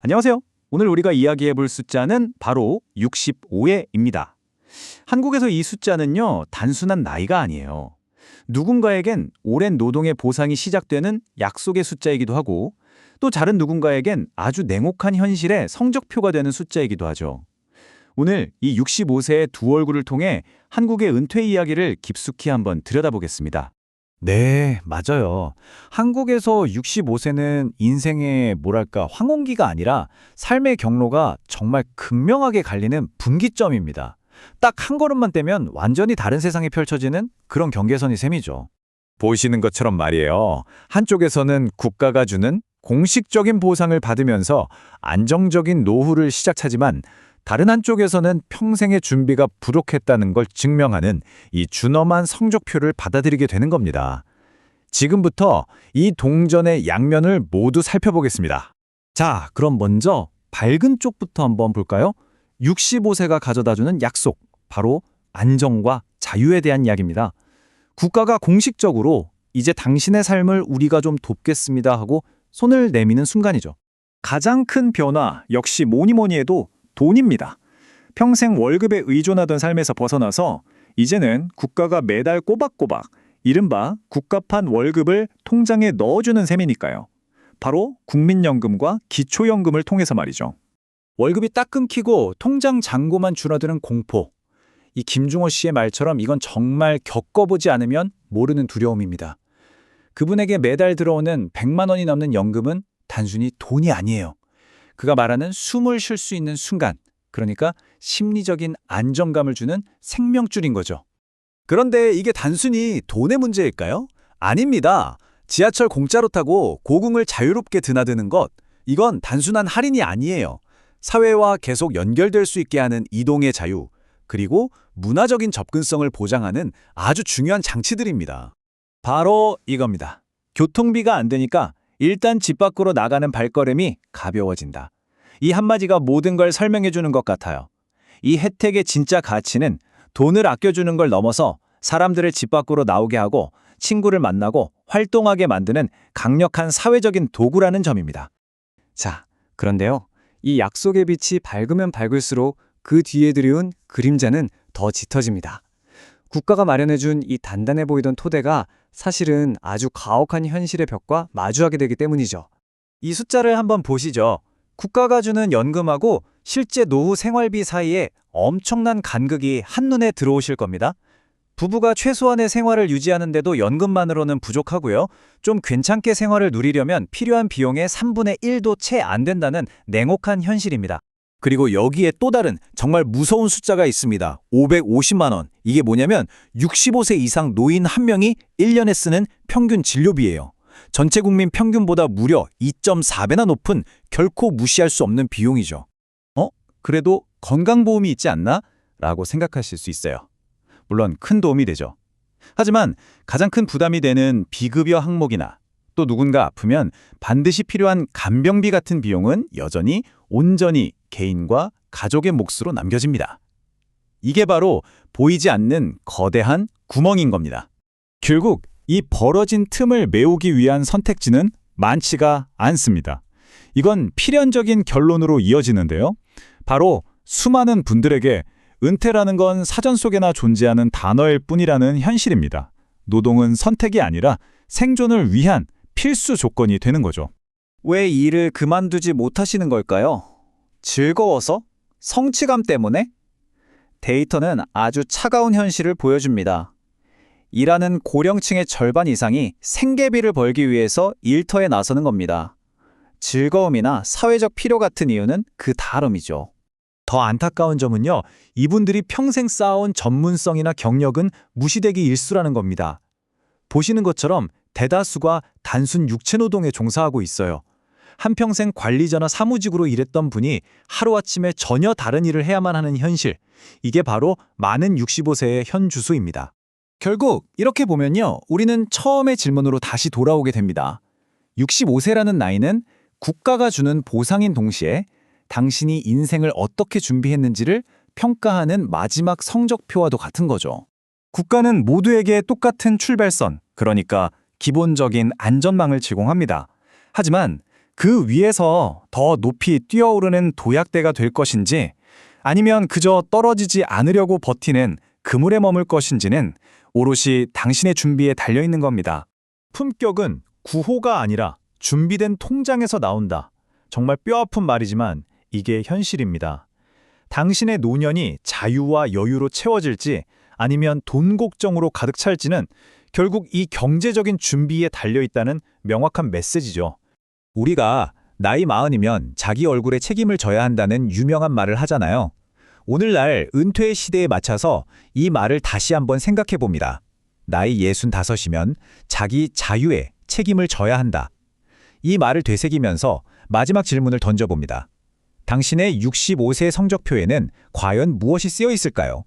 안녕하세요. 오늘 우리가 이야기해 볼 숫자는 바로 65회입니다. 한국에서 이 숫자는요, 단순한 나이가 아니에요. 누군가에겐 오랜 노동의 보상이 시작되는 약속의 숫자이기도 하고, 또 다른 누군가에겐 아주 냉혹한 현실의 성적표가 되는 숫자이기도 하죠. 오늘 이 65세의 두 얼굴을 통해 한국의 은퇴 이야기를 깊숙이 한번 들여다보겠습니다. 네, 맞아요. 한국에서 65세는 인생의 황혼기가 아니라 삶의 경로가 정말 극명하게 갈리는 분기점입니다. 딱 한 걸음만 떼면 완전히 다른 세상이 펼쳐지는 그런 경계선이 셈이죠. 보시는 것처럼 말이에요. 한쪽에서는 국가가 주는 공식적인 보상을 받으면서 안정적인 노후를 시작하지만 다른 한쪽에서는 평생의 준비가 부족했다는 걸 증명하는 이 준엄한 성적표를 받아들이게 되는 겁니다. 지금부터 이 동전의 양면을 모두 살펴보겠습니다. 자, 그럼 먼저 밝은 쪽부터 한번 볼까요? 65세가 가져다주는 약속, 바로 안정과 자유에 대한 이야기입니다. 국가가 공식적으로 이제 당신의 삶을 우리가 좀 돕겠습니다 하고 손을 내미는 순간이죠. 가장 큰 변화 역시 뭐니 해도 돈입니다. 평생 월급에 의존하던 삶에서 벗어나서 이제는 국가가 매달 꼬박꼬박 이른바 국가판 월급을 통장에 넣어주는 셈이니까요. 바로 국민연금과 기초연금을 통해서 말이죠. 월급이 딱 끊기고 통장 잔고만 줄어드는 공포. 이 김중호 씨의 말처럼 이건 정말 겪어보지 않으면 모르는 두려움입니다. 그분에게 매달 들어오는 100만 원이 넘는 연금은 단순히 돈이 아니에요. 그가 말하는 숨을 쉴 수 있는 순간, 그러니까 심리적인 안정감을 주는 생명줄인 거죠. 그런데 이게 단순히 돈의 문제일까요? 아닙니다. 지하철 공짜로 타고 고궁을 자유롭게 드나드는 것, 이건 단순한 할인이 아니에요. 사회와 계속 연결될 수 있게 하는 이동의 자유, 그리고 문화적인 접근성을 보장하는 아주 중요한 장치들입니다. 바로 이겁니다. 교통비가 안 되니까 일단 집 밖으로 나가는 발걸음이 가벼워진다. 이 한마디가 모든 걸 설명해 주는 것 같아요. 이 혜택의 진짜 가치는 돈을 아껴주는 걸 넘어서 사람들을 집 밖으로 나오게 하고 친구를 만나고 활동하게 만드는 강력한 사회적인 도구라는 점입니다. 자, 그런데요. 이 약속의 빛이 밝으면 밝을수록 그 뒤에 들여온 그림자는 더 짙어집니다. 국가가 마련해준 이 단단해 보이던 토대가 사실은 아주 가혹한 현실의 벽과 마주하게 되기 때문이죠. 이 숫자를 한번 보시죠. 국가가 주는 연금하고 실제 노후 생활비 사이에 엄청난 간극이 한눈에 들어오실 겁니다. 부부가 최소한의 생활을 유지하는데도 연금만으로는 부족하고요. 좀 괜찮게 생활을 누리려면 필요한 비용의 3분의 1도 채 안 된다는 냉혹한 현실입니다. 그리고 여기에 또 다른 정말 무서운 숫자가 있습니다. 550만 원. 이게 뭐냐면 65세 이상 노인 한 명이 1년에 쓰는 평균 진료비예요. 전체 국민 평균보다 무려 2.4배나 높은 결코 무시할 수 없는 비용이죠. 그래도 건강보험이 있지 않나? 라고 생각하실 수 있어요. 물론 큰 도움이 되죠. 하지만 가장 큰 부담이 되는 비급여 항목이나 또 누군가 아프면 반드시 필요한 간병비 같은 비용은 여전히 온전히 개인과 가족의 몫으로 남겨집니다. 이게 바로 보이지 않는 거대한 구멍인 겁니다. 결국 이 벌어진 틈을 메우기 위한 선택지는 많지가 않습니다. 이건 필연적인 결론으로 이어지는데요. 바로 수많은 분들에게 은퇴라는 건 사전 속에나 존재하는 단어일 뿐이라는 현실입니다. 노동은 선택이 아니라 생존을 위한 필수 조건이 되는 거죠. 왜 이 일을 그만두지 못하시는 걸까요? 즐거워서? 성취감 때문에? 데이터는 아주 차가운 현실을 보여줍니다. 일하는 고령층의 절반 이상이 생계비를 벌기 위해서 일터에 나서는 겁니다. 즐거움이나 사회적 필요 같은 이유는 그 다름이죠. 더 안타까운 점은요, 이분들이 평생 쌓아온 전문성이나 경력은 무시되기 일쑤라는 겁니다. 보시는 것처럼 대다수가 단순 육체노동에 종사하고 있어요. 한평생 관리자나 사무직으로 일했던 분이 하루아침에 전혀 다른 일을 해야만 하는 현실, 이게 바로 많은 65세의 현 주소입니다. 결국 이렇게 보면요, 우리는 처음의 질문으로 다시 돌아오게 됩니다. 65세라는 나이는 국가가 주는 보상인 동시에 당신이 인생을 어떻게 준비했는지를 평가하는 마지막 성적표와도 같은 거죠. 국가는 모두에게 똑같은 출발선, 그러니까 기본적인 안전망을 제공합니다. 하지만 그 위에서 더 높이 뛰어오르는 도약대가 될 것인지 아니면 그저 떨어지지 않으려고 버티는 그물에 머물 것인지는 오롯이 당신의 준비에 달려 있는 겁니다. 품격은 구호가 아니라 준비된 통장에서 나온다. 정말 뼈아픈 말이지만 이게 현실입니다. 당신의 노년이 자유와 여유로 채워질지 아니면 돈 걱정으로 가득 찰지는 결국 이 경제적인 준비에 달려 있다는 명확한 메시지죠. 우리가 나이 40이면 자기 얼굴에 책임을 져야 한다는 유명한 말을 하잖아요. 오늘날 은퇴의 시대에 맞춰서 이 말을 다시 한번 생각해 봅니다. 나이 65이면 자기 자유에 책임을 져야 한다. 이 말을 되새기면서 마지막 질문을 던져봅니다. 당신의 65세 성적표에는 과연 무엇이 쓰여 있을까요?